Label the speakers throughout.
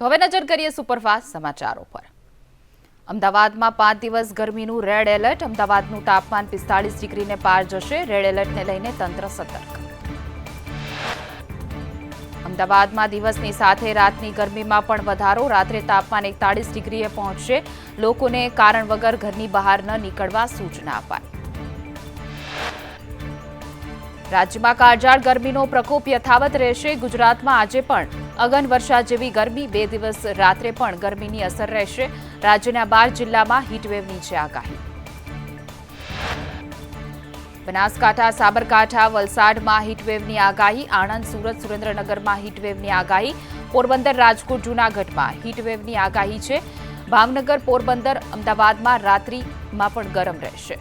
Speaker 1: તો હવે નજર કરીએ સુપરફાસ્ટ સમાચારો પર। અમદાવાદમાં 5 દિવસ ગરમીનું રેડ એલર્ટ। અમદાવાદનું તાપમાન 45 ડિગ્રીને પાર જશે। રેડ એલર્ટને લઈને તંત્ર સતર્ક। અમદાવાદમાં દિવસની સાથે રાતની ગરમીમાં પણ વધારો। રાત્રે તાપમાન 41 ડિગ્રીએ પહોંચશે। લોકોને કારણ વગર ઘરની બહાર ન નીકળવા સૂચના અપાઈ। રાજ્યમાં કાળઝાળ ગરમીનો પ્રકોપ યથાવત રહેશે। ગુજરાતમાં આજે પણ અગન વર્ષા જેવી ગરમી। 2 દિવસ રાત્રે પણ ગરમીની અસર રહેશે। રાજ્યના 12 જિલ્લામાં હીટવેવની છે આગાહી। બનાસકાંઠા, સાબરકાંઠા, વલસાડમાં હીટવેવની આગાહી। આણંદ, સુરત, સુરેન્દ્રનગરમાં હીટવેવની આગાહી। પોરબંદર, રાજકોટ, જૂનાગઢમાં હીટવેવની આગાહી છે। ભાવનગર, પોરબંદર, અમદાવાદમાં રાત્રિમાં પણ ગરમ રહેશે।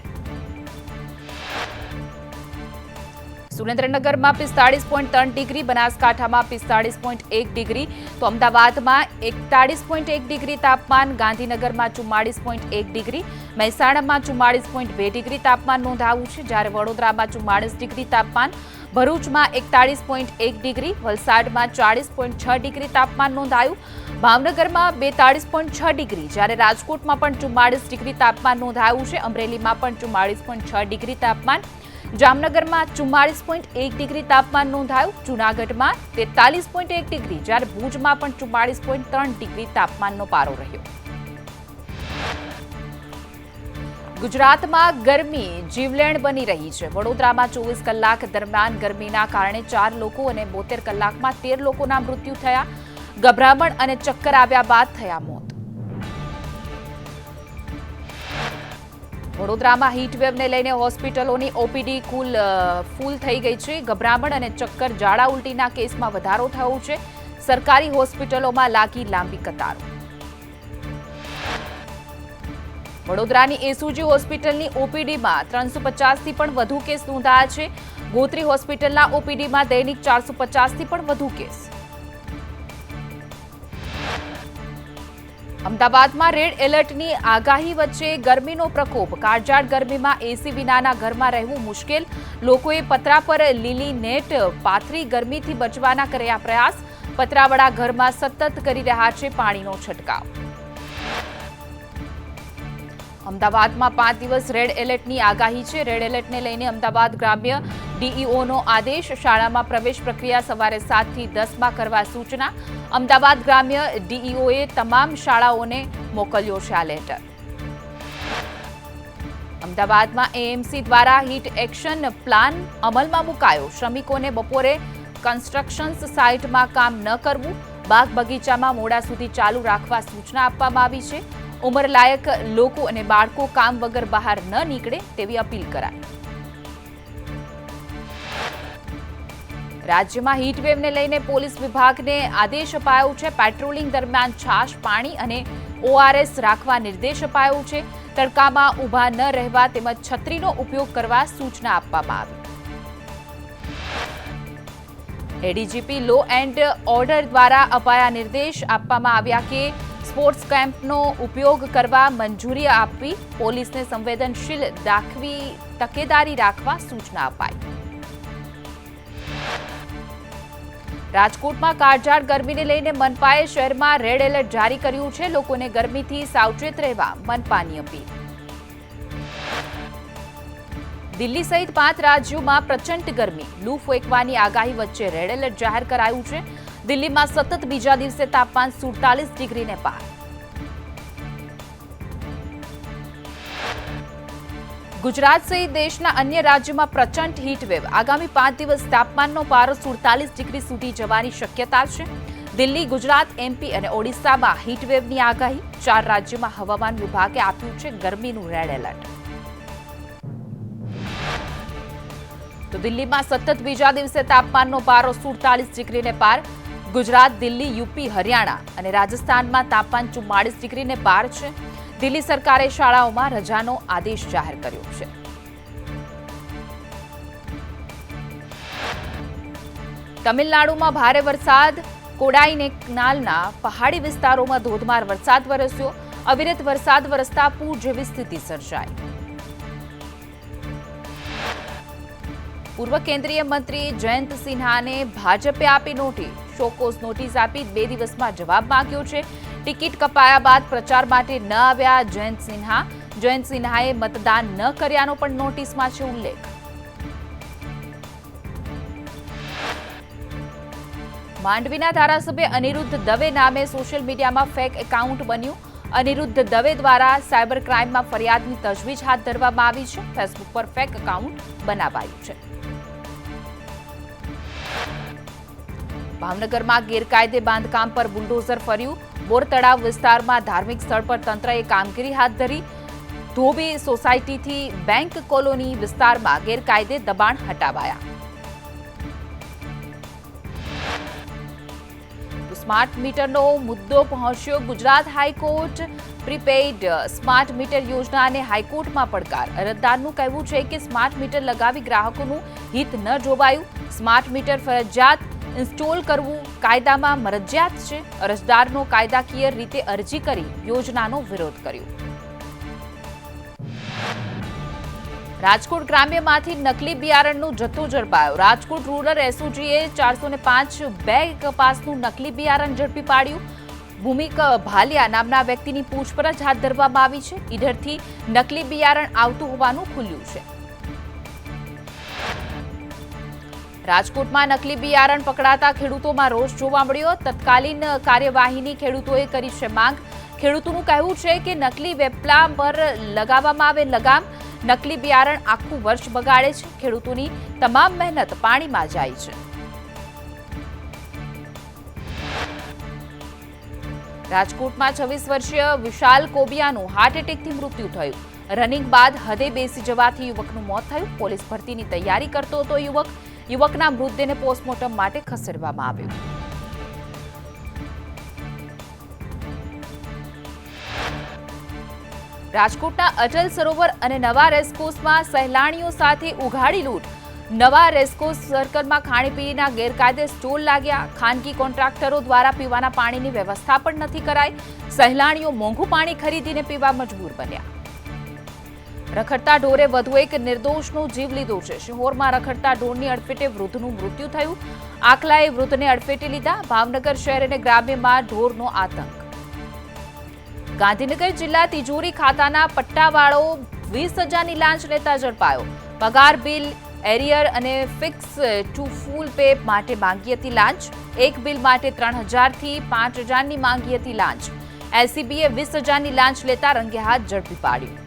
Speaker 1: સુરેન્દ્રનગરમાં 45.3 ડિગ્રી, બનાસકાંઠામાં 45.1 ડિગ્રી, તો અમદાવાદમાં 41.1 ડિગ્રી તાપમાન। ગાંધીનગરમાં 44.1 ડિગ્રી, મહેસાણામાં 44.2 ડિગ્રી તાપમાન નોંધાયું છે, જ્યારે વડોદરામાં 44 ડિગ્રી તાપમાન, ભરૂચમાં 41.1 ડિગ્રી, વલસાડમાં 40.6 ડિગ્રી તાપમાન નોંધાયું, ભાવનગરમાં 42.6 ડિગ્રી, જ્યારે રાજકોટમાં પણ 44 ડિગ્રી તાપમાન નોંધાયું છે, અમરેલીમાં પણ 44.6 ડિગ્રી તાપમાન, જામનગરમાં 44.1 ડિગ્રી તાપમાન નોંધાયું, જૂનાગઢમાં 43.1 ડિગ્રી, જ્યારે ભુજમાં પણ 44.3 ડિગ્રી તાપમાનનો પારો રહ્યો। ગુજરાતમાં ગરમી જીવલેણ બની રહી છે। વડોદરામાં 24 કલાક દરમિયાન ગરમીના કારણે 4 લોકો અને 72 કલાકમાં 13 લોકોના મૃત્યુ થયા। ગભરામણ અને ચક્કર આવ્યા બાદ થયા મોત। વડોદરામાં હીટવેવને લઈને હોસ્પિટલોની ઓપીડી ફૂલ થઈ ગઈ છે। ગભરામણ અને ચક્કર, ઝાડા ઉલટીના કેસમાં વધારો થયો છે। સરકારી હોસ્પિટલોમાં લાગી લાંબી કતારો। વડોદરાની એસયુજી હોસ્પિટલની ઓપીડીમાં 350થી પણ વધુ કેસ નોંધાયા છે। ગોત્રી હોસ્પિટલના ઓપીડીમાં દૈનિક 450થી પણ વધુ કેસ। અમદાવાદમાં રેડ એલર્ટની આગાહી વચ્ચે ગરમીનો પ્રકોપ। કાળઝાળ ગરમીમાં એસી વિનાના ઘરમાં રહેવું મુશ્કેલ। લોકોએ પતરા પર લીલી નેટ પાથરી ગરમીથી બચવાના કર્યા પ્રયાસ। પતરાવાળા ઘરમાં સતત કરી રહ્યા છે પાણીનો છંટકાવ। અમદાવાદમાં 5 દિવસ રેડ એલર્ટની આગાહી છે। રેડ એલર્ટને લઈને અમદાવાદ ગ્રામ્ય ડીઈઓનો આદેશ। શાળામાં પ્રવેશ પ્રક્રિયા સવારે 7 થી 10 કરવા સૂચના। અમદાવાદ ગ્રામ્ય ડીઈઓએ તમામ શાળાઓને મોકલ્યો છે આ લેટર। અમદાવાદમાં એએમસી દ્વારા હીટ એક્શન પ્લાન અમલમાં મુકાયો। શ્રમિકોને બપોરે કન્સ્ટ્રક્શન સાઇટમાં કામ ન કરવું, બાગ બગીચામાં મોડા સુધી ચાલુ રાખવા સૂચના આપવામાં આવી છે। ઉંમરલાયક લોકો અને બાળકો કામ વગર બહાર ન નીકળે તેવી અપીલ કરાઈ। રાજ્યમાં હીટવેવને લઈને પોલીસ વિભાગને આદેશ અપાયો છે। પેટ્રોલિંગ દરમિયાન છાશ, પાણી અને ઓઆરએસ રાખવા નિર્દેશ અપાયો છે। તડકામાં ઊભા ન રહેવા તેમજ છત્રીનો ઉપયોગ કરવા સૂચના આપવામાં આવી। એડીજીપી લો એન્ડ ઓર્ડર દ્વારા અપાયા નિર્દેશ આપવામાં આવ્યા કે સ્પોર્ટ્સ કેમ્પનો ઉપયોગ કરવા મંજૂરી આપવી, પોલીસને સંવેદનશીલ દાખવી તકેદારી રાખવા સૂચના અપાઈ। રાજકોટમાં કાળઝાળ ગરમીને લઈને મનપાએ શહેરમાં રેડ એલર્ટ જારી કર્યું છે। લોકોને ગરમીથી સાવચેત રહેવા મનપાની અપીલ। દિલ્હી સહિત 5 રાજ્યોમાં પ્રચંડ ગરમી, લૂ ફેંકવાની આગાહી વચ્ચે રેડ એલર્ટ જાહેર કરાયું છે। દિલ્હીમાં સતત બીજા દિવસે તાપમાન 47 ડિગ્રીને પાર। ગુજરાત સહિત દેશના અન્ય રાજ્યોમાં પ્રચંડ હીટવેવ। આગામી 5 દિવસ તાપમાનનો પારો 47 ડિગ્રી સુધી જવાની શક્યતા છે। દિલ્હી, ગુજરાત, એમપી અને ઓડિશામાં હીટવેવની આગાહી। 4 રાજ્યોમાં હવામાન વિભાગે આપ્યું છે ગરમીનું રેડ એલર્ટ। તો દિલ્હીમાં સતત બીજા દિવસે તાપમાનનો પારો 47 ડિગ્રીને પાર। ગુજરાત, દિલ્હી, યુપી, હરિયાણા અને રાજસ્થાનમાં તાપમાન 44 ડિગ્રીને પાર છે। દિલ્હી સરકારે શાળાઓમાં રજાનો આદેશ જાહેર કર્યો છે। તમિલનાડુમાં ભારે વરસાદ। કોડાઈનેકનાલના પહાડી વિસ્તારોમાં ધોધમાર વરસાદ વરસ્યો। અવિરત વરસાદ વરસતા પૂર જેવી સ્થિતિ સર્જાઈ। પૂર્વ કેન્દ્રીય મંત્રી જયંત સિન્હાને ભાજપે આપી નોટિસ। શોકોઝ નોટિસ આપી 2 દિવસમાં જવાબ માંગ્યો છે. ટિકિટ કપાયા બાદ પ્રચાર માટે ન આવ્યા જયંત સિન્હા. જયંત સિન્હાએ મતદાન ન કર્યાનો પણ નોટિસમાં છે ઉલ્લેખ. માંડવીના ધારાસભ્ય અનિરુદ્ધ દવે નામે સોશિયલ મીડિયામાં ફેક એકાઉન્ટ બન્યું. અનિરુદ્ધ દવે દ્વારા સાયબર ક્રાઇમમાં ફરિયાદની તજવીજ હાથ ધરવામાં આવી છે. ફેસબુક પર ફેક એકાઉન્ટ બનાવાયું છે. ભાવનગરમાં ગેરકાયદે બાંધકામ પર બુલડોઝર ફર્યું. બોર તળાવ વિસ્તારમાં ધાર્મિક સ્થળ પર તંત્રએ કામગીરી હાથ ધરી. ધોબી સોસાયટીથી બેંક કોલોની વિસ્તારમાં ગેરકાયદે દબાણ હટાવાયા. સ્માર્ટ મીટરનો મુદ્દો પહોંચ્યો Gujarat high court. Prepaid smart meter યોજનાને હાઈકોર્ટમાં પડકાર. અરજદારનું કહેવું છે કે સ્માર્ટ મીટર લગાવી ગ્રાહકોનું હિત ન જોવાયું. સ્માર્ટ મીટર ફરજિયાત ઇન્સ્ટોલ કરવું કાયદામાં મરજિયાત છે. અરજદારનો કાયદાકીય રીતે અરજી કરી યોજનાનો વિરોધ કર્યો. રાજકોટ ગ્રામ્યમાંથી નકલી બિયારણનો જથ્થો ઝડપાયો. રાજકોટ રૂરલ એસઓજીએ 405 બેગ કપાસનું નકલી બિયારણ ઝડપી પાડ્યું. ભૂમિક ભાલિયા નામના વ્યક્તિની પૂછપરછ હાથ ધરવામાં આવી છે. ઈડરથી નકલી બિયારણ આવતું હોવાનું ખુલ્યું છે. રાજકોટમાં નકલી બિયારણ પકડાતા ખેડૂતોમાં રોષ જોવા મળ્યો. તત્કાલીન કાર્યવાહીની ખેડૂતોએ કરી છે માંગ. ખેડૂતોનું કહેવું છે કે નકલી વેપલા પર લગાવવામાં આવે લગામ. નકલી બિયારણ આખું વર્ષ બગાડે છે. ખેડૂતોની તમામ મહેનત પાણીમાં જાય છે. રાજકોટમાં 26 વર્ષીય વિશાલ કોબિયાનું હાર્ટ એટેકથી મૃત્યુ થયું. રનિંગ બાદ હદે બેસી જવાથી યુવકનું મોત થયું. પોલીસ ભરતીની તૈયારી કરતો હતો યુવક. યુવકના મૃતદેહને પોસ્ટમોર્ટમ માટે ખસેડવામાં આવ્યો. રાજકોટના અટલ સરોવર અને નવા રેસકોર્સમાં સહેલાણીઓ સાથે ઉઘાડી લૂંટ. નવા રેસકોર્સ સર્કલમાં ખાણીપીણીના ગેરકાયદે સ્ટોલ લાગ્યા. ખાનગી કોન્ટ્રાક્ટરો દ્વારા પીવાના પાણીની વ્યવસ્થા પણ નથી કરાઈ. સહેલાણીઓ મોંઘું પાણી ખરીદીને પીવા મજબૂર બન્યા. રખડતા ઢોરે વધુ એક નિર્દોષનો જીવ લીધો છે. શિહોરમાં રખડતા ઢોરની અડફેટે વૃદ્ધનું મૃત્યુ થયું. આખલાએ વૃદ્ધને અડફેટે લીધા. ભાવનગર શહેર અને ગ્રામ્યમાં ઢોરનો આતંક. ગાંધીનગર જિલ્લા તિજોરી ખાતાના પટ્ટાવાળો 20,000ની લાંચ લેતા ઝડપાયો. પગાર બિલ, એરિયર અને ફિક્સ ટુ ફૂલ પે માટે માંગી હતી લાંચ. એક બિલ માટે 3,000થી 5,000ની માંગી હતી લાંચ. એલસીબીએ 20,000ની લાંચ લેતા રંગે હાથ ઝડપી પાડ્યું.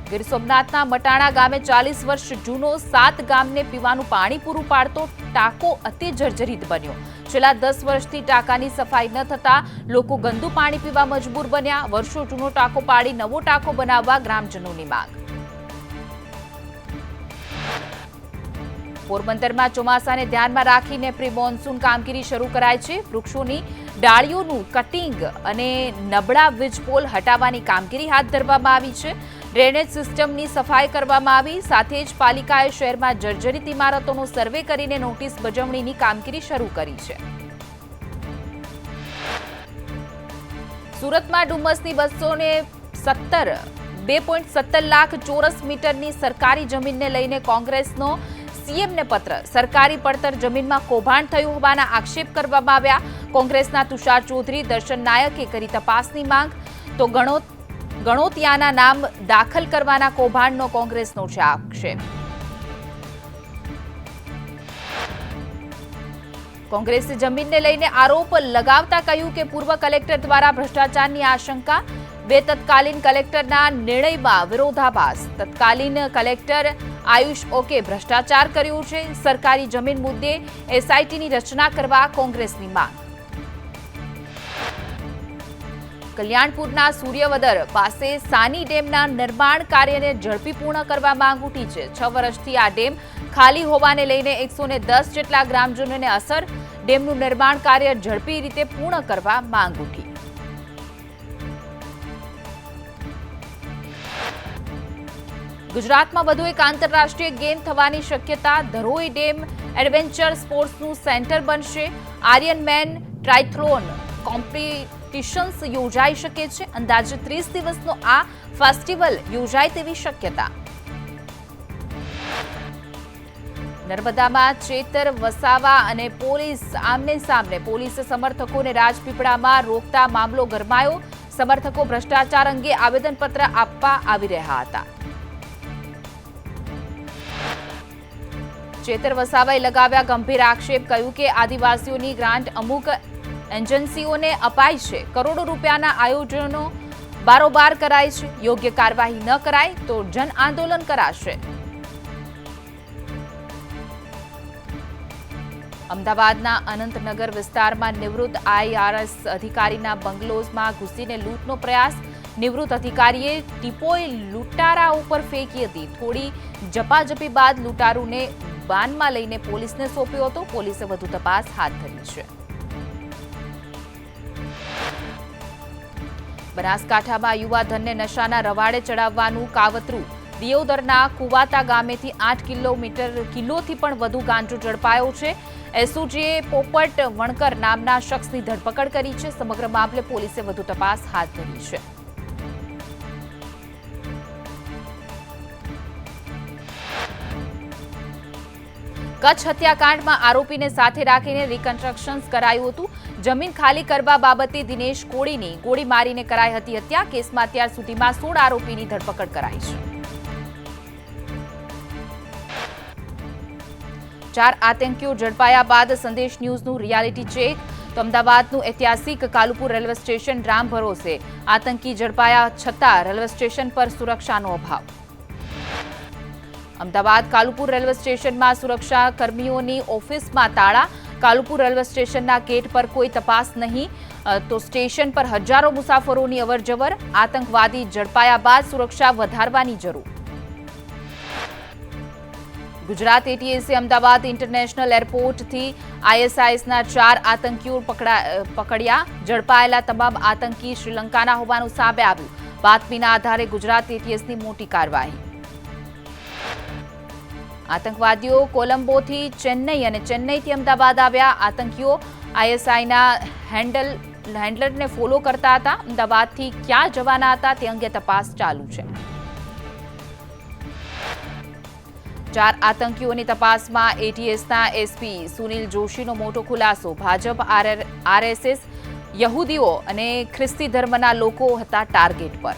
Speaker 1: ગીર સોમનાથના મટાણા ગામે 40 વર્ષ જૂનો 7 ગામને પીવાનું પાણી પૂરું પાડતો ટાંકો અતિ જર્જરિત બન્યો. છેલ્લા 10 વર્ષથી ટાંકાની સફાઈ ન થતા લોકો ગંદુ પાણી પીવા મજબૂર બન્યા. વર્ષો જૂનો ટાંકો પાડી નવો ટાંકો બનાવવા ગ્રામજનોની માંગ. પોરબંદરમાં ચોમાસાને ધ્યાનમાં રાખીને પ્રી મોન્સૂન કામગીરી શરૂ કરાઈ છે. વૃક્ષોની ડાળીઓનું કટિંગ અને નબળા વીજપોલ હટાવવાની કામગીરી હાથ ધરવામાં આવી છે. ડ્રેનેજ સિસ્ટમની સફાઈ કરવામાં આવી. સાથે જ પાલિકાએ શહેરમાં જર્જરિત ઇમારતોનો સર્વે કરીને નોટિસ બજવણીની કામગીરી શરૂ કરી છે. સુરતમાં ડુમસની 2.17 લાખ ચોરસ મીટરની સરકારી જમીનને લઈને કોંગ્રેસનો સીએમને પત્ર. સરકારી પડતર જમીનમાં કૌભાંડ થયું હોવાના આક્ષેપ કરવામાં આવ્યા. કોંગ્રેસના તુષાર ચૌધરી, દર્શન નાયકે કરી તપાસની માંગ. તો ગણોતિયાના નામ દાખલ કરવાના કૌભાંડનો કોંગ્રેસનો છે આક્ષેપ. કોંગ્રેસે જમીનને લઈને આરોપ લગાવતા કહ્યું કે પૂર્વ કલેક્ટર દ્વારા ભ્રષ્ટાચારની આશંકા. 2 તત્કાલીન કલેક્ટરના નિર્ણયમાં વિરોધાભાસ. તત્કાલીન કલેક્ટર આયુષ ઓકે ભ્રષ્ટાચાર કર્યો છે. સરકારી જમીન મુદ્દે એસઆઈટીની રચના કરવા કોંગ્રેસની માંગ. કલ્યાણપુરના સૂર્યવદર પાસે સાની ડેમના નિર્માણ કાર્યને ઝડપી પૂર્ણ કરવા માંગ ઉઠી છે. 6 વર્ષથી આ ડેમ ખાલી હોવાને લઈને 110 જેટલા ગ્રામજનોને અસર. ડેમનું નિર્માણ કાર્ય ઝડપી રીતે પૂર્ણ કરવા માંગ ઉઠી. ગુજરાતમાં વધુ એક આંતરરાષ્ટ્રીય ગેમ થવાની શક્યતા. ધરોઈ ડેમ એડવેન્ચર સ્પોર્ટ્સનું સેન્ટર બનશે. આર્યનમેન ટ્રાયથ્લોન કોમ્પિટિશન્સ યોજાઈ શકે છે. અંદાજે 30 દિવસનો આ ફેસ્ટિવલ યોજાય તેવી શક્યતા. નર્મદામાં ચેતર વસાવા અને પોલીસ આમને સામને. પોલીસે સમર્થકોને રાજપીપળામાં રોકતા મામલો ગરમાયો. સમર્થકો ભ્રષ્ટાચાર અંગે આવેદનપત્ર આપવા આવી રહ્યા હતા. ચેતર વસાવાએ લગાવ્યા ગંભીર આક્ષેપ. કહ્યું કે આદિવાસીઓની ગ્રાન્ટ અમુક એજન્સીઓને અપાય છે. કરોડો રૂપિયાના આયોજનો બારોબાર કરાય છે. યોગ્ય કાર્યવાહી ન કરાય તો જન આંદોલન કરાશે. અમદાવાદના અનંતનગર વિસ્તારમાં નિવૃત્ત આઈઆરએસ અધિકારીના બંગલોઝમાં ઘૂસીને લૂંટનો પ્રયાસ. નિવૃત્ત અધિકારીએ ટીપોય લૂંટારા ઉપર ફેંકી હતી. થોડી ઝપાઝપી બાદ લૂંટારૂને બાનમાં લઈને પોલીસને સોંપ્યો હતો. પોલીસે વધુ તપાસ હાથ ધરી છે. બનાસકાંઠામાં યુવાધનને નશાના રવાડે ચડાવવાનું કાવતરું. દિયોદરના કુવાતા ગામેથી 8 કિલોથી પણ વધુ ગાંજો ઝડપાયો છે. એસઓજીએ પોપટ વણકર નામના શખ્સની ધરપકડ કરી છે. સમગ્ર મામલે પોલીસે વધુ તપાસ હાથ ધરી છે. કચ્છ હત્યાકાંડમાં આરોપીને સાથે રાખીને રિકન્સ્ટ્રક્શન કરાયું હતું. જમીન ખાલી કરવા બાબતે દિનેશ કોળીની ગોળી મારીને કરાઈ હતી હત્યા. કેસમાં અત્યાર સુધીમાં 16 આરોપીની ધરપકડ કરાઈ છે. 4 આતંકીઓ ઝડપાયા બાદ સંદેશ ન્યૂઝનું રિયાલિટી ચેક. તો અમદાવાદનું ઐતિહાસિક કાલુપુર રેલવે સ્ટેશન રામ ભરોસે. આતંકી ઝડપાયા છતાં રેલવે સ્ટેશન પર સુરક્ષાનો અભાવ. અમદાવાદ કાલુપુર રેલવે સ્ટેશનમાં સુરક્ષા કર્મીઓની ઓફિસમાં તાળા. કાલુપુર રેલવે સ્ટેશનના ગેટ પર કોઈ તપાસ નહીં. તો સ્ટેશન પર હજારો મુસાફરોની અવરજવર. આતંકવાદી ઝડપાયા બાદ સુરક્ષા વધારવાની જરૂર. ગુજરાત એટીએસે અમદાવાદ ઇન્ટરનેશનલ એરપોર્ટથી આઈએસઆઈએસના 4 આતંકીઓ પકડ્યા. ઝડપાયેલા તમામ આતંકી શ્રીલંકાના હોવાનું સામે આવ્યું. બાતમીના આધારે ગુજરાત એટીએસની મોટી કાર્યવાહી. આતંકવાદીઓ કોલંબોથી ચેન્નઈ અને ચેન્નઈથી અમદાવાદ આવ્યા. આતંકીઓ આઈએસઆઈના હેન્ડલરને ફોલો કરતા હતા. અમદાવાદથી ક્યાં જવાના હતા તે અંગે તપાસ ચાલુ છે. 4 આતંકીઓની તપાસમાં એટીએસના એસપી સુનિલ જોશીનો મોટો ખુલાસો. ભાજપ, આરએસએસ, યહૂદીઓ અને ખ્રિસ્તી ધર્મના લોકો હતા ટાર્ગેટ પર.